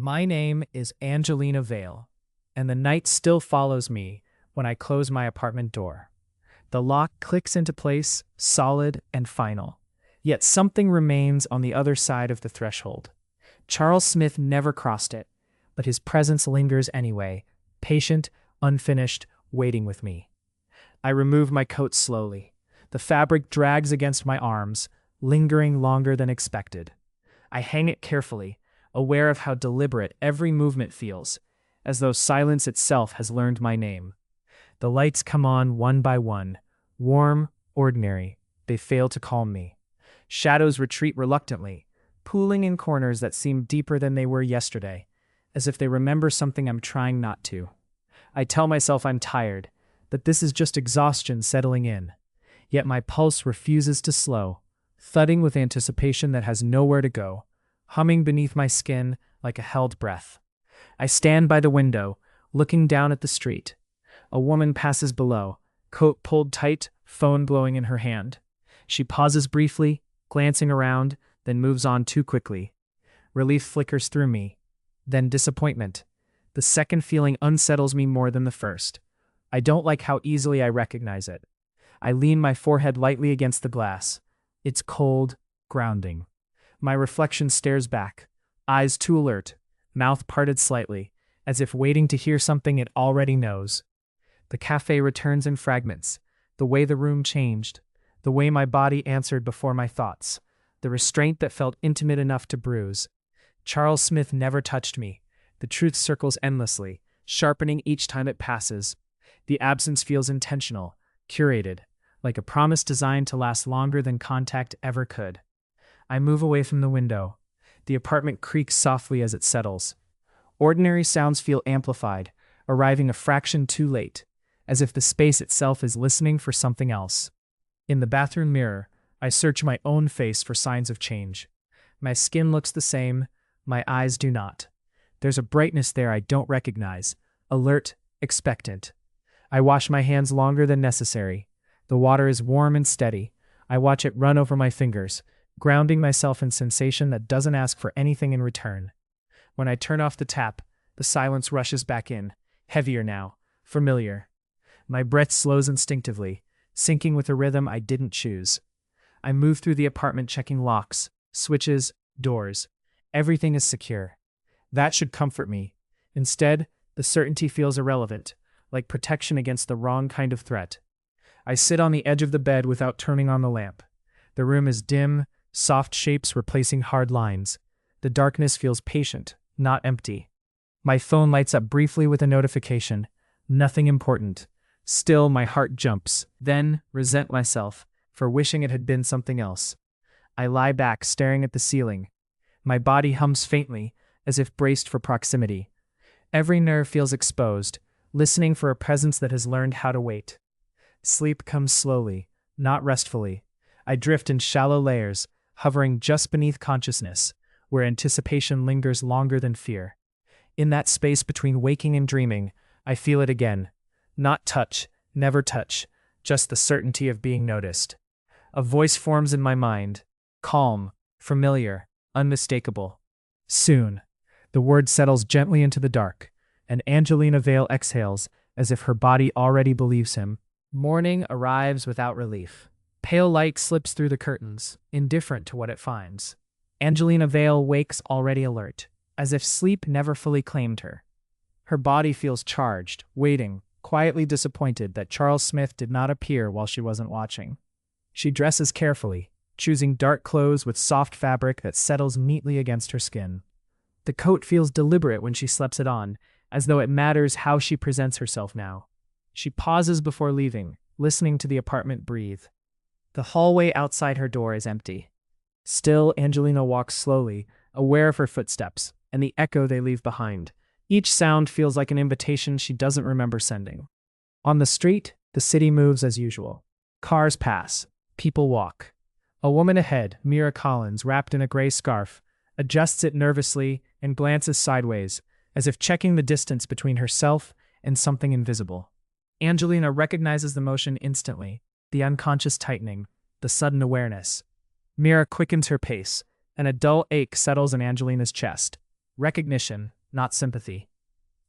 My name is Angelina Vale, and the night still follows me when I close my apartment door. The lock clicks into place, solid and final. Yet something remains on the other side of the threshold. Charles Smith never crossed it, but his presence lingers anyway, patient, unfinished, waiting with me. I remove my coat slowly. The fabric drags against my arms, lingering longer than expected. I hang it carefully, aware of how deliberate every movement feels, as though silence itself has learned my name. The lights come on one by one, warm, ordinary. They fail to calm me. Shadows retreat reluctantly, pooling in corners that seem deeper than they were yesterday, as if they remember something I'm trying not to. I tell myself I'm tired, that this is just exhaustion settling in. Yet my pulse refuses to slow, thudding with anticipation that has nowhere to go, humming beneath my skin like a held breath. I stand by the window, looking down at the street. A woman passes below, coat pulled tight, phone blowing in her hand. She pauses briefly, glancing around, then moves on too quickly. Relief flickers through me, then disappointment. The second feeling unsettles me more than the first. I don't like how easily I recognize it. I lean my forehead lightly against the glass. It's cold, grounding. My reflection stares back, eyes too alert, mouth parted slightly, as if waiting to hear something it already knows. The cafe returns in fragments, the way the room changed, the way my body answered before my thoughts, the restraint that felt intimate enough to bruise. Charles Smith never touched me. The truth circles endlessly, sharpening each time it passes. The absence feels intentional, curated, like a promise designed to last longer than contact ever could. I move away from the window. The apartment creaks softly as it settles. Ordinary sounds feel amplified, arriving a fraction too late, as if the space itself is listening for something else. In the bathroom mirror, I search my own face for signs of change. My skin looks the same, my eyes do not. There's a brightness there I don't recognize, alert, expectant. I wash my hands longer than necessary. The water is warm and steady. I watch it run over my fingers, grounding myself in sensation that doesn't ask for anything in return. When I turn off the tap, the silence rushes back in, heavier now, familiar. My breath slows instinctively, syncing with a rhythm I didn't choose. I move through the apartment checking locks, switches, doors. Everything is secure. That should comfort me. Instead, the certainty feels irrelevant, like protection against the wrong kind of threat. I sit on the edge of the bed without turning on the lamp. The room is dim, soft shapes replacing hard lines. The darkness feels patient, not empty. My phone lights up briefly with a notification. Nothing important. Still, my heart jumps, then resent myself for wishing it had been something else. I lie back, staring at the ceiling. My body hums faintly, as if braced for proximity. Every nerve feels exposed, listening for a presence that has learned how to wait. Sleep comes slowly, not restfully. I drift in shallow layers, hovering just beneath consciousness, where anticipation lingers longer than fear. In that space between waking and dreaming, I feel it again. Not touch, never touch, just the certainty of being noticed. A voice forms in my mind, calm, familiar, unmistakable. Soon. The word settles gently into the dark, and Angelina Vale exhales as if her body already believes him. Morning arrives without relief. Pale light slips through the curtains, indifferent to what it finds. Angelina Vale wakes already alert, as if sleep never fully claimed her. Her body feels charged, waiting, quietly disappointed that Charles Smith did not appear while she wasn't watching. She dresses carefully, choosing dark clothes with soft fabric that settles neatly against her skin. The coat feels deliberate when she slips it on, as though it matters how she presents herself now. She pauses before leaving, listening to the apartment breathe. The hallway outside her door is empty. Still, Angelina walks slowly, aware of her footsteps, and the echo they leave behind. Each sound feels like an invitation she doesn't remember sending. On the street, the city moves as usual. Cars pass. People walk. A woman ahead, Mira Collins, wrapped in a gray scarf, adjusts it nervously and glances sideways, as if checking the distance between herself and something invisible. Angelina recognizes the motion instantly, the unconscious tightening, the sudden awareness. Mira quickens her pace, and a dull ache settles in Angelina's chest. Recognition, not sympathy.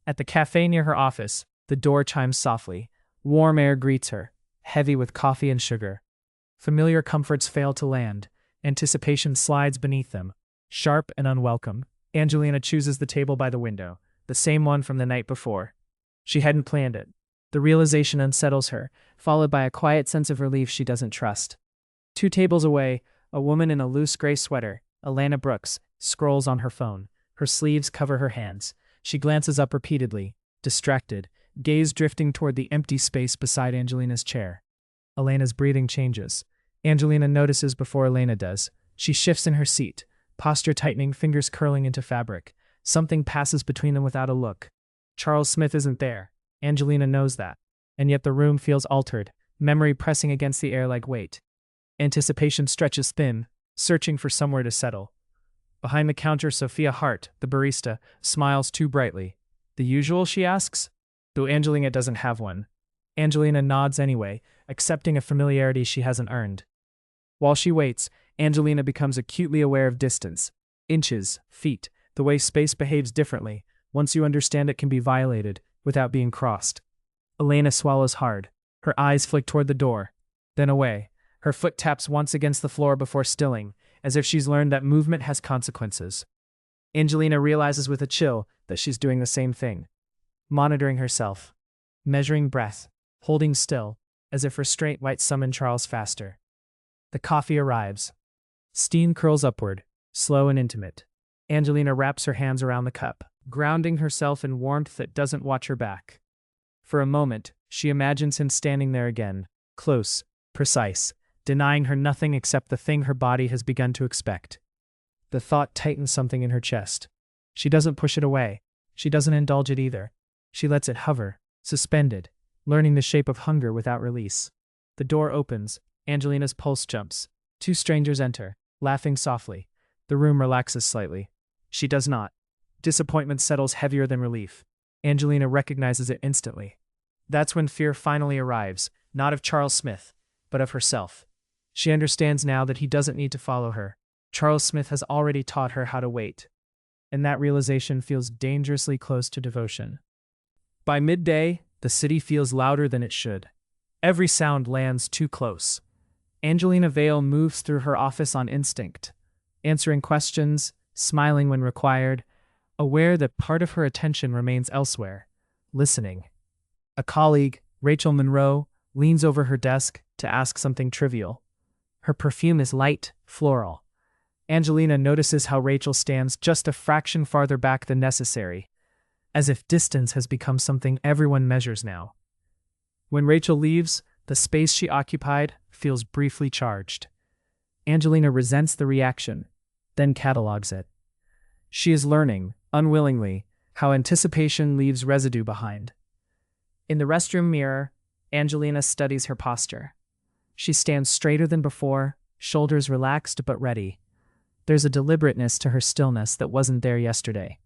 At the cafe near her office, the door chimes softly. Warm air greets her, heavy with coffee and sugar. Familiar comforts fail to land. Anticipation slides beneath them, sharp and unwelcome. Angelina chooses the table by the window, the same one from the night before. She hadn't planned it. The realization unsettles her, followed by a quiet sense of relief she doesn't trust. 2 tables away, a woman in a loose gray sweater, Alana Brooks, scrolls on her phone. Her sleeves cover her hands. She glances up repeatedly, distracted, gaze drifting toward the empty space beside Angelina's chair. Elena's breathing changes. Angelina notices before Elena does. She shifts in her seat, posture tightening, fingers curling into fabric. Something passes between them without a look. Charles Smith isn't there. Angelina knows that. And yet the room feels altered, memory pressing against the air like weight. Anticipation stretches thin, searching for somewhere to settle. Behind the counter, Sophia Hart, the barista, smiles too brightly. The usual, she asks? Though Angelina doesn't have one. Angelina nods anyway, accepting a familiarity she hasn't earned. While she waits, Angelina becomes acutely aware of distance. Inches, feet, the way space behaves differently. Once you understand it can be violated, without being crossed. Elena swallows hard. Her eyes flick toward the door, then away. Her foot taps once against the floor before stilling, as if she's learned that movement has consequences. Angelina realizes with a chill that she's doing the same thing. Monitoring herself. Measuring breath. Holding still, as if restraint might summon Charles faster. The coffee arrives. Steam curls upward, slow and intimate. Angelina wraps her hands around the cup, grounding herself in warmth that doesn't watch her back. For a moment, she imagines him standing there again, close, precise, denying her nothing except the thing her body has begun to expect. The thought tightens something in her chest. She doesn't push it away. She doesn't indulge it either. She lets it hover, suspended, learning the shape of hunger without release. The door opens. Angelina's pulse jumps. 2 strangers enter, laughing softly. The room relaxes slightly. She does not. Disappointment settles heavier than relief. Angelina recognizes it instantly. That's when fear finally arrives, not of Charles Smith, but of herself. She understands now that he doesn't need to follow her. Charles Smith has already taught her how to wait. And that realization feels dangerously close to devotion. By midday, the city feels louder than it should. Every sound lands too close. Angelina Vale moves through her office on instinct, answering questions, smiling when required, aware that part of her attention remains elsewhere, listening. A colleague, Rachel Monroe, leans over her desk to ask something trivial. Her perfume is light, floral. Angelina notices how Rachel stands just a fraction farther back than necessary, as if distance has become something everyone measures now. When Rachel leaves, the space she occupied feels briefly charged. Angelina resents the reaction, then catalogs it. She is learning, unwillingly, how anticipation leaves residue behind. In the restroom mirror, Angelina studies her posture. She stands straighter than before, shoulders relaxed but ready. There's a deliberateness to her stillness that wasn't there yesterday.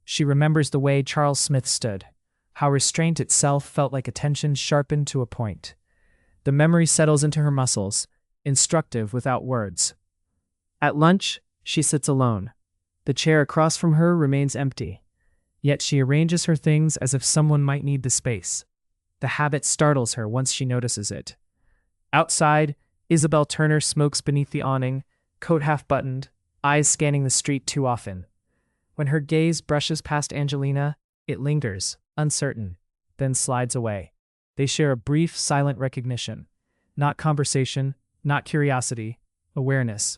She remembers the way Charles Smith stood, how restraint itself felt like attention sharpened to a point. The memory settles into her muscles, instructive without words. At lunch, she sits alone. The chair across from her remains empty, yet she arranges her things as if someone might need the space. The habit startles her once she notices it. Outside, Isabel Turner smokes beneath the awning, coat half buttoned, eyes scanning the street too often. When her gaze brushes past Angelina, it lingers, uncertain, then slides away. They share a brief, silent recognition. Not conversation, not curiosity, awareness.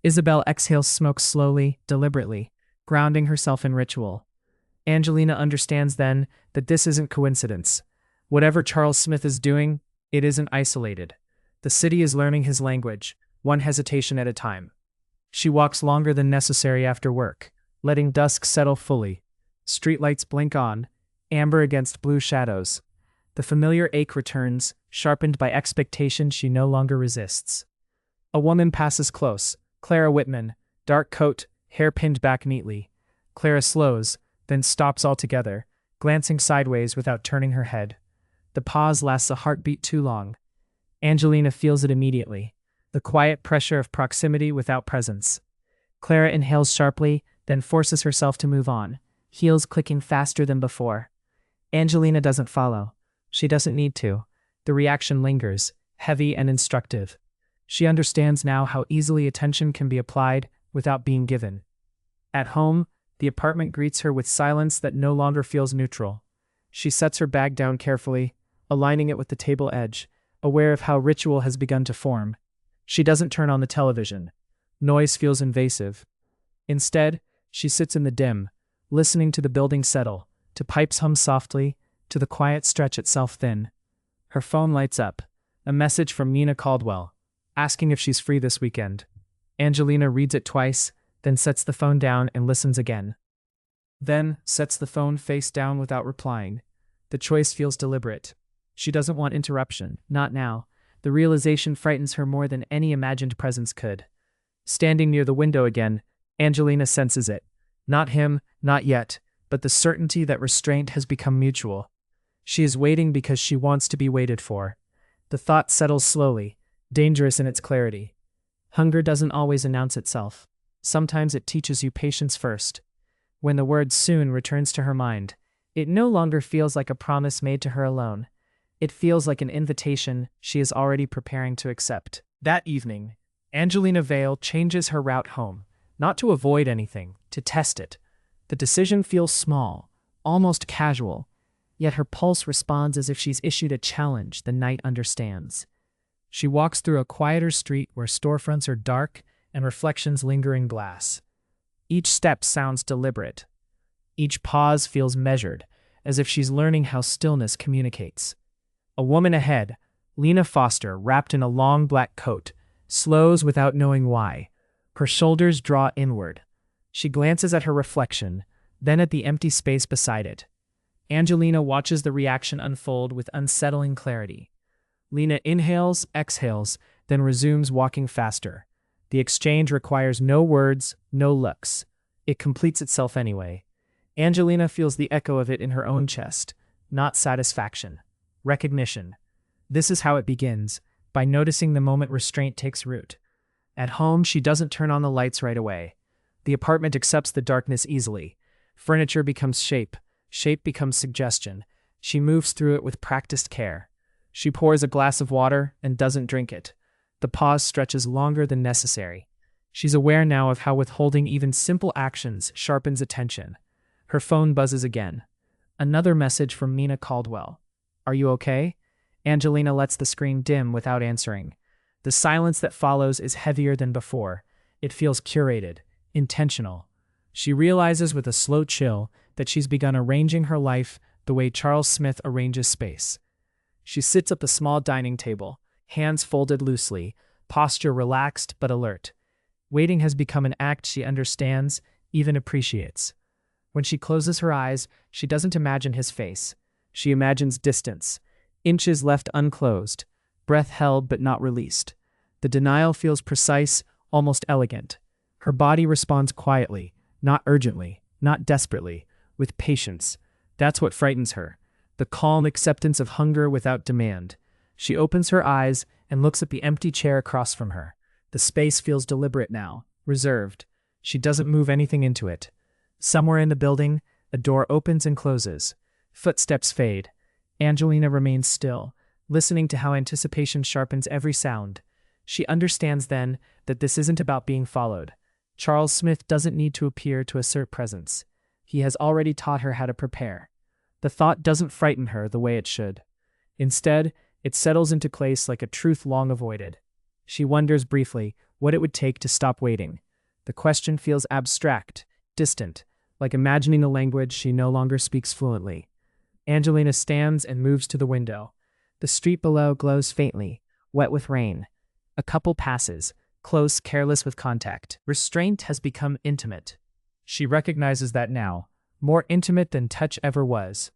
Isabel exhales smoke slowly, deliberately, grounding herself in ritual. Angelina understands then that this isn't coincidence. Whatever Charles Smith is doing, it isn't isolated. The city is learning his language, one hesitation at a time. She walks longer than necessary after work, letting dusk settle fully. Streetlights blink on, amber against blue shadows. The familiar ache returns, sharpened by expectation she no longer resists. A woman passes close, Clara Whitman, dark coat, hair pinned back neatly. Clara slows, then stops altogether, glancing sideways without turning her head. The pause lasts a heartbeat too long. Angelina feels it immediately, the quiet pressure of proximity without presence. Clara inhales sharply, then forces herself to move on, heels clicking faster than before. Angelina doesn't follow. She doesn't need to. The reaction lingers, heavy and instructive. She understands now how easily attention can be applied without being given. At home, the apartment greets her with silence that no longer feels neutral. She sets her bag down carefully, aligning it with the table edge, aware of how ritual has begun to form. She doesn't turn on the television. Noise feels invasive. Instead, she sits in the dim, listening to the building settle, to pipes hum softly, to the quiet stretch itself thin. Her phone lights up, a message from Mina Caldwell, asking if she's free this weekend. Angelina reads it twice, then sets the phone down and listens again. Then sets the phone face down without replying. The choice feels deliberate. She doesn't want interruption, not now. The realization frightens her more than any imagined presence could. Standing near the window again, Angelina senses it. Not him, not yet, but the certainty that restraint has become mutual. She is waiting because she wants to be waited for. The thought settles slowly, dangerous in its clarity. Hunger doesn't always announce itself. Sometimes it teaches you patience first. When the word soon returns to her mind, it no longer feels like a promise made to her alone. It feels like an invitation she is already preparing to accept. That evening, Angelina Vale changes her route home, not to avoid anything, to test it. The decision feels small, almost casual, yet her pulse responds as if she's issued a challenge the night understands. She walks through a quieter street where storefronts are dark and reflections linger in glass. Each step sounds deliberate. Each pause feels measured, as if she's learning how stillness communicates. A woman ahead, Lena Foster, wrapped in a long black coat, slows without knowing why. Her shoulders draw inward. She glances at her reflection, then at the empty space beside it. Angelina watches the reaction unfold with unsettling clarity. Lena inhales, exhales, then resumes walking faster. The exchange requires no words, no looks. It completes itself anyway. Angelina feels the echo of it in her own chest. Not satisfaction. Recognition. This is how it begins, by noticing the moment restraint takes root. At home, she doesn't turn on the lights right away. The apartment accepts the darkness easily. Furniture becomes shape. Shape becomes suggestion. She moves through it with practiced care. She pours a glass of water and doesn't drink it. The pause stretches longer than necessary. She's aware now of how withholding even simple actions sharpens attention. Her phone buzzes again. Another message from Mina Caldwell. "Are you okay?" Angelina lets the screen dim without answering. The silence that follows is heavier than before. It feels curated, intentional. She realizes with a slow chill that she's begun arranging her life the way Charles Smith arranges space. She sits at the small dining table, hands folded loosely, posture relaxed but alert. Waiting has become an act she understands, even appreciates. When she closes her eyes, she doesn't imagine his face. She imagines distance, inches left unclosed, breath held but not released. The denial feels precise, almost elegant. Her body responds quietly, not urgently, not desperately, with patience. That's what frightens her. The calm acceptance of hunger without demand. She opens her eyes and looks at the empty chair across from her. The space feels deliberate now, reserved. She doesn't move anything into it. Somewhere in the building, a door opens and closes. Footsteps fade. Angelina remains still, listening to how anticipation sharpens every sound. She understands then that this isn't about being followed. Charles Smith doesn't need to appear to assert presence. He has already taught her how to prepare. The thought doesn't frighten her the way it should. Instead, it settles into place like a truth long avoided. She wonders briefly what it would take to stop waiting. The question feels abstract, distant, like imagining a language she no longer speaks fluently. Angelina stands and moves to the window. The street below glows faintly, wet with rain. A couple passes, close, careless with contact. Restraint has become intimate. She recognizes that now, more intimate than touch ever was.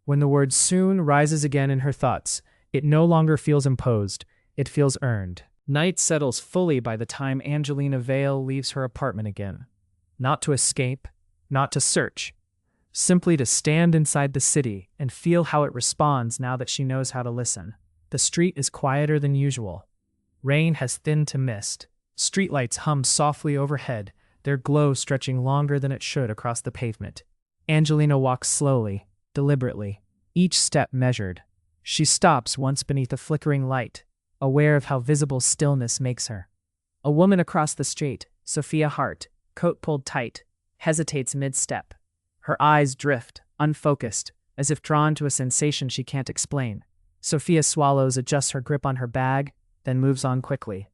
When the word soon rises again in her thoughts, it no longer feels imposed, it feels earned. Night settles fully by the time Angelina Vale leaves her apartment again. Not to escape, not to search. Simply to stand inside the city and feel how it responds now that she knows how to listen. The street is quieter than usual. Rain has thinned to mist. Streetlights hum softly overhead, their glow stretching longer than it should across the pavement. Angelina walks slowly, deliberately, each step measured. She stops once beneath a flickering light, aware of how visible stillness makes her. A woman across the street, Sophia Hart, coat pulled tight, hesitates mid-step. Her eyes drift, unfocused, as if drawn to a sensation she can't explain. Sophia swallows, adjusts her grip on her bag, then moves on quickly.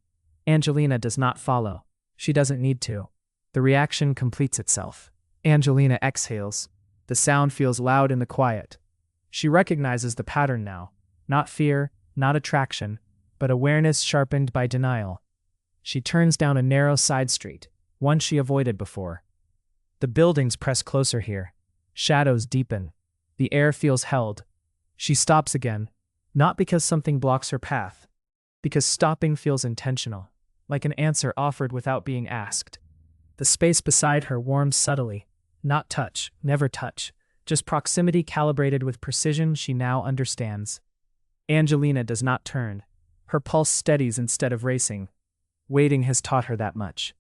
Angelina does not follow. She doesn't need to. The reaction completes itself. Angelina exhales. The sound feels loud in the quiet. She recognizes the pattern now. Not fear, not attraction, but awareness sharpened by denial. She turns down a narrow side street, one she avoided before. The buildings press closer here. Shadows deepen. The air feels held. She stops again, not because something blocks her path, because stopping feels intentional, like an answer offered without being asked. The space beside her warms subtly. Not touch, never touch, just proximity calibrated with precision she now understands. Angelina does not turn. Her pulse steadies instead of racing. Waiting has taught her that much.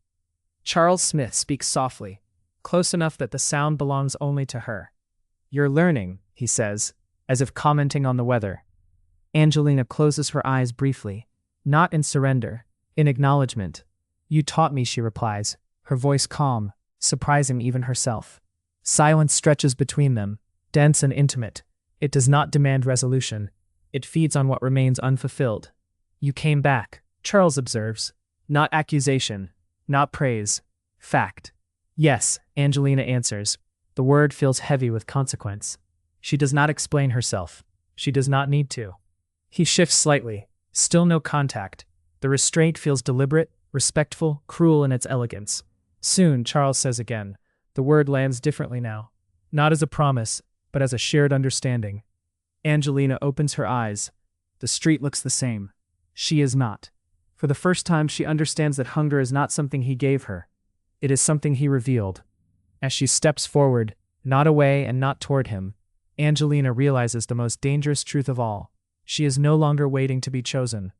Charles Smith speaks softly, close enough that the sound belongs only to her. "You're learning," he says, as if commenting on the weather. Angelina closes her eyes briefly, not in surrender, in acknowledgement. "You taught me," she replies, her voice calm, surprising even herself. Silence stretches between them, dense and intimate. It does not demand resolution. It feeds on what remains unfulfilled. "You came back," Charles observes. Not accusation, not praise. Fact. "Yes," Angelina answers. The word feels heavy with consequence. She does not explain herself. She does not need to. He shifts slightly. Still no contact. The restraint feels deliberate, respectful, cruel in its elegance. "Soon," Charles says again. The word lands differently now. Not as a promise, but as a shared understanding. Angelina opens her eyes. The street looks the same. She is not. For the first time, she understands that hunger is not something he gave her. It is something he revealed. As she steps forward, not away and not toward him, Angelina realizes the most dangerous truth of all. She is no longer waiting to be chosen.